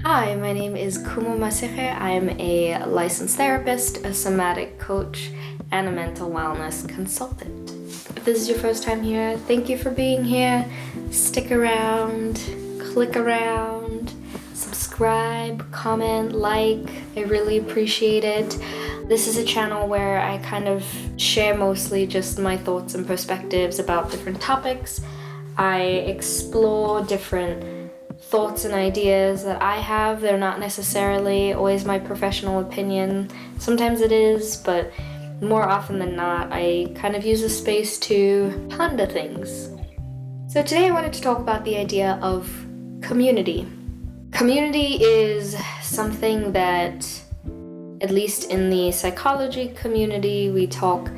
Hi, my name is Khumo Masege. I'm a licensed therapist, a somatic coach, and a mental wellness consultant. If this is your first time here, thank you for being here. Stick around, click around, subscribe, comment, like. I really appreciate it. This is a channel where I kind of share mostly just my thoughts and perspectives about different topics. I explore different thoughts and ideas that I have. They're not necessarily always my professional opinion. Sometimes it is, but more often than not, I kind of use a space to ponder things. So today I wanted to talk about the idea of community. Community is something that, at least in the psychology community, we talk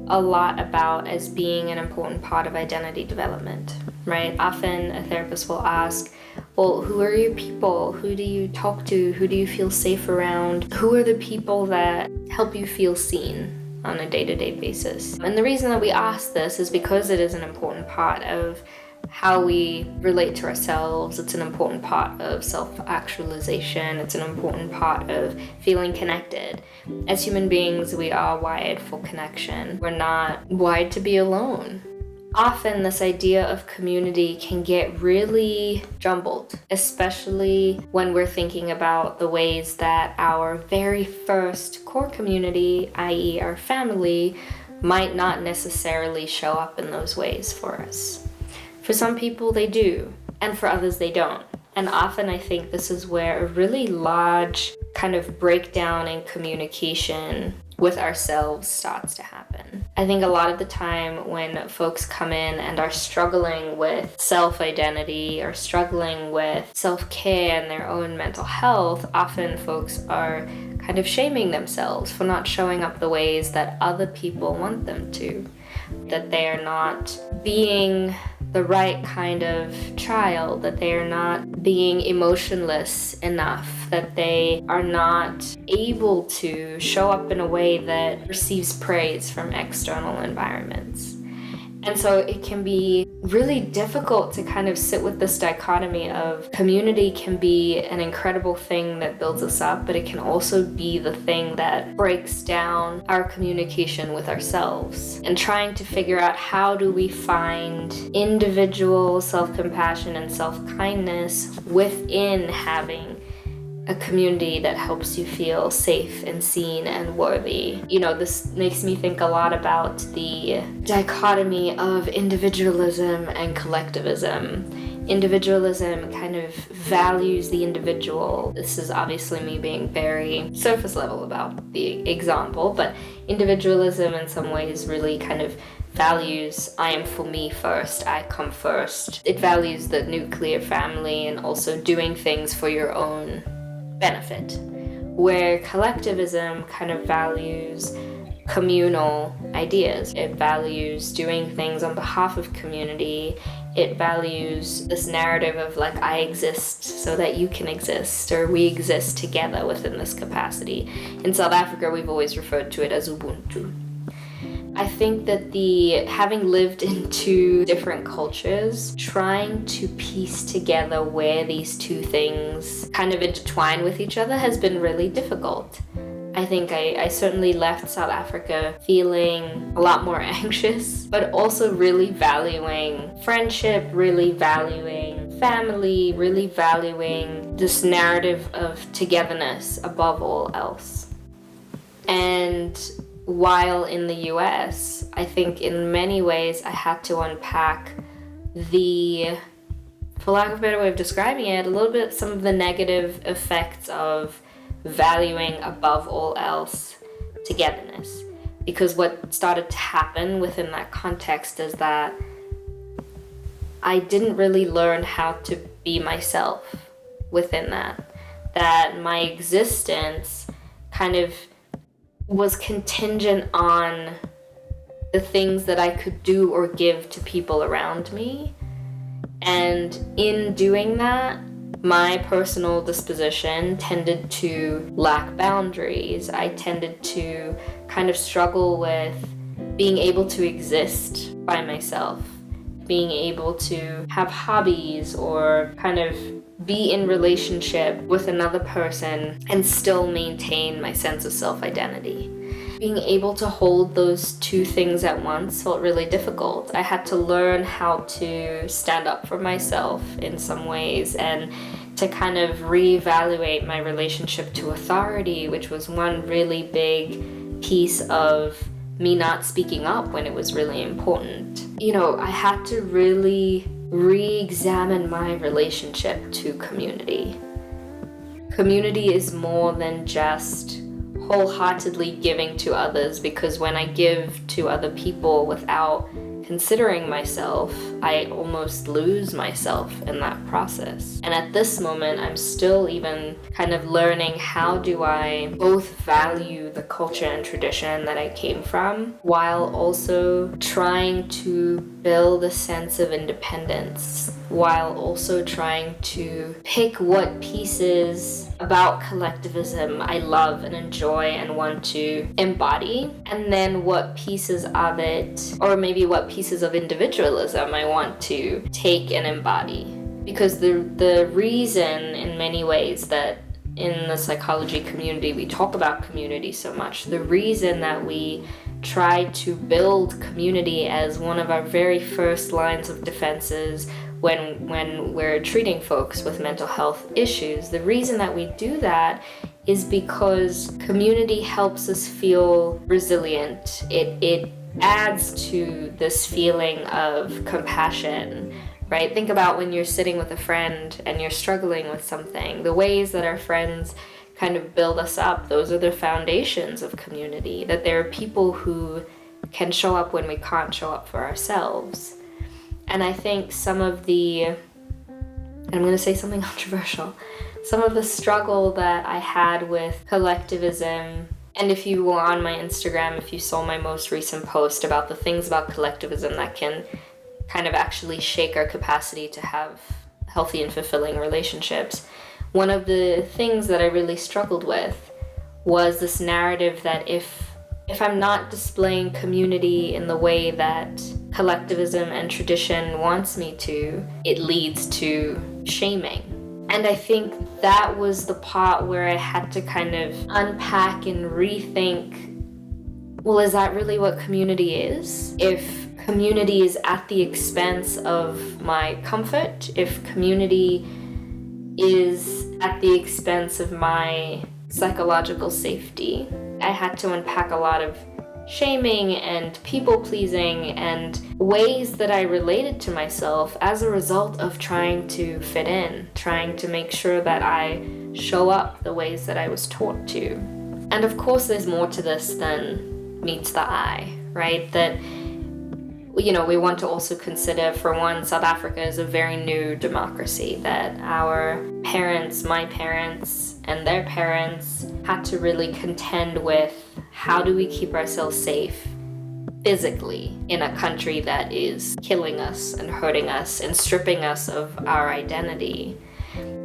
a lot about as being an important part of identity development, right? Often a therapist will ask, well, who are your people? Who do you talk to? Who do you feel safe around? Who are the people that help you feel seen on a day-to-day basis? And the reason that we ask this is because it is an important part of how we relate to ourselves. It's an important part of self-actualization. It's an important part of feeling connected. As human beings, we are wired for connection. We're not wired to be alone. Often this idea of community can get really jumbled, especially when we're thinking about the ways that our very first core community, i.e. our family, might not necessarily show up in those ways for us. For some people they do, and for others they don't. And often I think this is where a really large kind of breakdown in communication with ourselves starts to happen. I think a lot of the time when folks come in and are struggling with self-identity or struggling with self-care and their own mental health, often folks are kind of shaming themselves for not showing up the ways that other people want them to, that they are not being the right kind of child, that they are not being emotionless enough, that they are not able to show up in a way that receives praise from external environments. And so it can be really difficult to kind of sit with this dichotomy of community can be an incredible thing that builds us up, but it can also be the thing that breaks down our communication with ourselves. And trying to figure out how do we find individual self-compassion and self-kindness within having a community that helps you feel safe and seen and worthy. You know, this makes me think a lot about the dichotomy of individualism and collectivism. Individualism kind of values the individual. This is obviously me being very surface level about the example, but individualism in some ways really kind of values I am for me first, I come first. It values the nuclear family and also doing things for your own benefit, where collectivism kind of values communal ideas. It values doing things on behalf of community. It values this narrative of like, I exist so that you can exist, or we exist together within this capacity. In South Africa, we've always referred to it as Ubuntu. I think that having lived in two different cultures, trying to piece together where these two things kind of intertwine with each other has been really difficult. I think I certainly left South Africa feeling a lot more anxious, but also really valuing friendship, really valuing family, really valuing this narrative of togetherness above all else. And while in the US, I think in many ways I had to unpack for lack of a better way of describing it, a little bit some of the negative effects of valuing above all else togetherness. Because what started to happen within that context is that I didn't really learn how to be myself within that my existence kind of was contingent on the things that I could do or give to people around me. And in doing that, my personal disposition tended to lack boundaries. I tended to kind of struggle with being able to exist by myself being able to have hobbies or kind of be in relationship with another person and still maintain my sense of self-identity. Being able to hold those two things at once felt really difficult. I had to learn how to stand up for myself in some ways and to kind of reevaluate my relationship to authority, which was one really big piece of me not speaking up when it was really important. I had to really re-examine my relationship to community. Community is more than just wholeheartedly giving to others, because when I give to other people without considering myself, I almost lose myself in that process. And at this moment, I'm still even kind of learning, how do I both value the culture and tradition that I came from while also trying to build a sense of independence, while also trying to pick what pieces about collectivism I love and enjoy and want to embody, and then what pieces of it, or maybe what pieces of individualism I want to take and embody. Because the reason, in many ways, that in the psychology community we talk about community so much, the reason that we try to build community as one of our very first lines of defenses when we're treating folks with mental health issues, the reason that we do that is because community helps us feel resilient. It adds to this feeling of compassion, right? Think about when you're sitting with a friend and you're struggling with something. The ways that our friends kind of build us up, those are the foundations of community, that there are people who can show up when we can't show up for ourselves. And I think some of the, and I'm going to say something controversial, some of the struggle that I had with collectivism, and if you were on my Instagram, if you saw my most recent post about the things about collectivism that can kind of actually shake our capacity to have healthy and fulfilling relationships, one of the things that I really struggled with was this narrative that if I'm not displaying community in the way that collectivism and tradition wants me to, it leads to shaming. And I think that was the part where I had to kind of unpack and rethink, well, is that really what community is? If community is at the expense of my comfort, if community is at the expense of my psychological safety, I had to unpack a lot of shaming and people-pleasing and ways that I related to myself as a result of trying to fit in, trying to make sure that I show up the ways that I was taught to. And of course, there's more to this than meets the eye, right? That, we want to also consider, for one, South Africa is a very new democracy, that our parents, my parents, and their parents had to really contend with, how do we keep ourselves safe physically in a country that is killing us and hurting us and stripping us of our identity?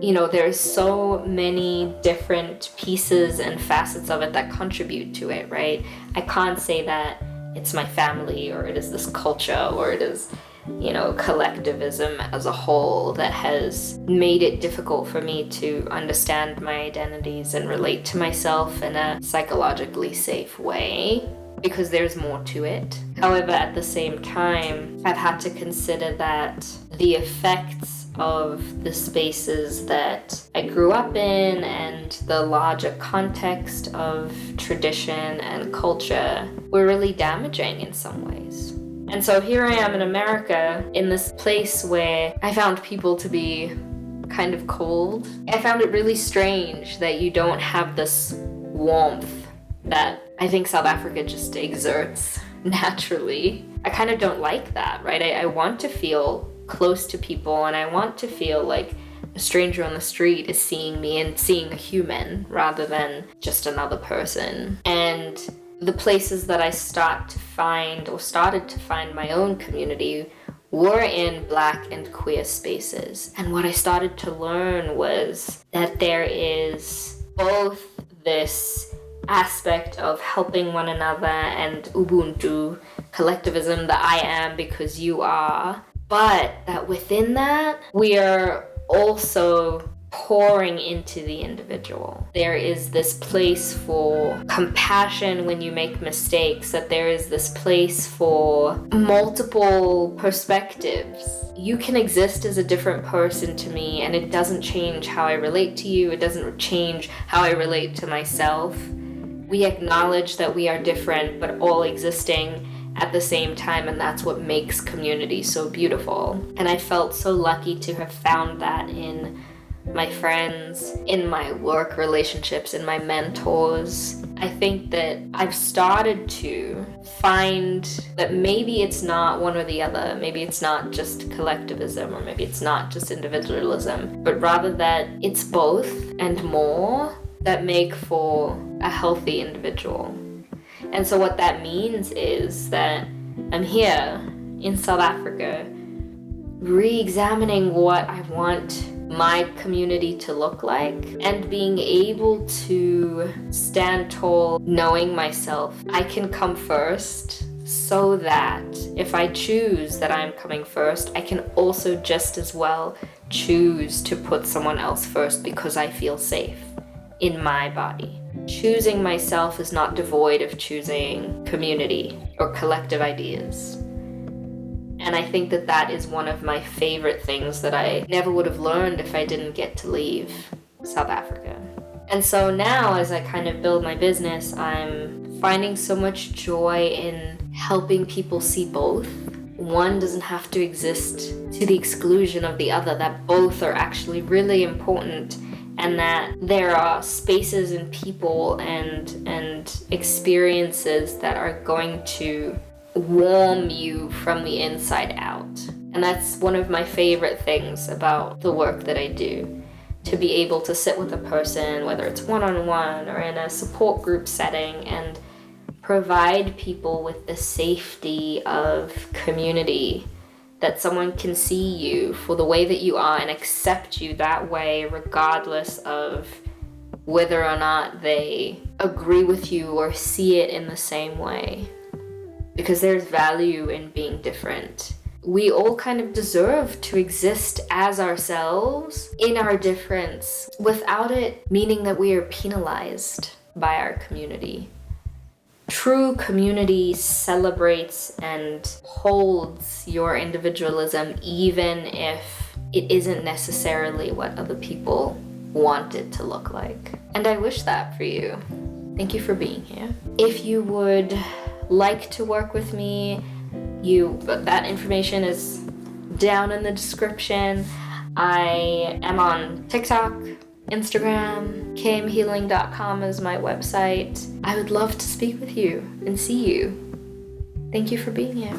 There's so many different pieces and facets of it that contribute to it, right? I can't say that it's my family, or it is this culture, or it is, collectivism as a whole that has made it difficult for me to understand my identities and relate to myself in a psychologically safe way, because there's more to it. However, at the same time, I've had to consider that the effects of the spaces that I grew up in and the larger context of tradition and culture were really damaging in some ways. And so here I am in America, in this place where I found people to be kind of cold. I found it really strange that you don't have this warmth that I think South Africa just exerts naturally. I kind of don't like that, right? I want to feel close to people, and I want to feel like a stranger on the street is seeing me and seeing a human rather than just another person. And the places that I started to find my own community were in Black and queer spaces. And what I started to learn was that there is both this aspect of helping one another and Ubuntu, collectivism, the I am because you are, but that within that, we are also pouring into the individual. There is this place for compassion when you make mistakes, that there is this place for multiple perspectives. You can exist as a different person to me, and it doesn't change how I relate to you. It doesn't change how I relate to myself. We acknowledge that we are different, but all existing at the same time, and that's what makes community so beautiful. And I felt so lucky to have found that in my friends, in my work relationships, in my mentors. I think that I've started to find that maybe it's not one or the other. Maybe it's not just collectivism, or maybe it's not just individualism, but rather that it's both and more that make for a healthy individual. And so what that means is that I'm here in South Africa re-examining what I want my community to look like, and being able to stand tall knowing myself. I can come first, so that if I choose that I'm coming first, I can also just as well choose to put someone else first because I feel safe in my body. Choosing myself is not devoid of choosing community or collective ideas. And I think that that is one of my favorite things that I never would have learned if I didn't get to leave South Africa. And so now, as I kind of build my business, I'm finding so much joy in helping people see both. One doesn't have to exist to the exclusion of the other, that both are actually really important, and that there are spaces and people and experiences that are going to warm you from the inside out. And that's one of my favorite things about the work that I do, to be able to sit with a person, whether it's one-on-one or in a support group setting, and provide people with the safety of community, that someone can see you for the way that you are and accept you that way, regardless of whether or not they agree with you or see it in the same way. Because there's value in being different. We all kind of deserve to exist as ourselves in our difference, without it meaning that we are penalized by our community. True community celebrates and holds your individualism, even if it isn't necessarily what other people want it to look like. And I wish that for you. Thank you for being here. If you would like to work with me, that information is down in the description. I am on TikTok, Instagram, kmhealing.com is my website. I would love to speak with you and see you. Thank you for being here.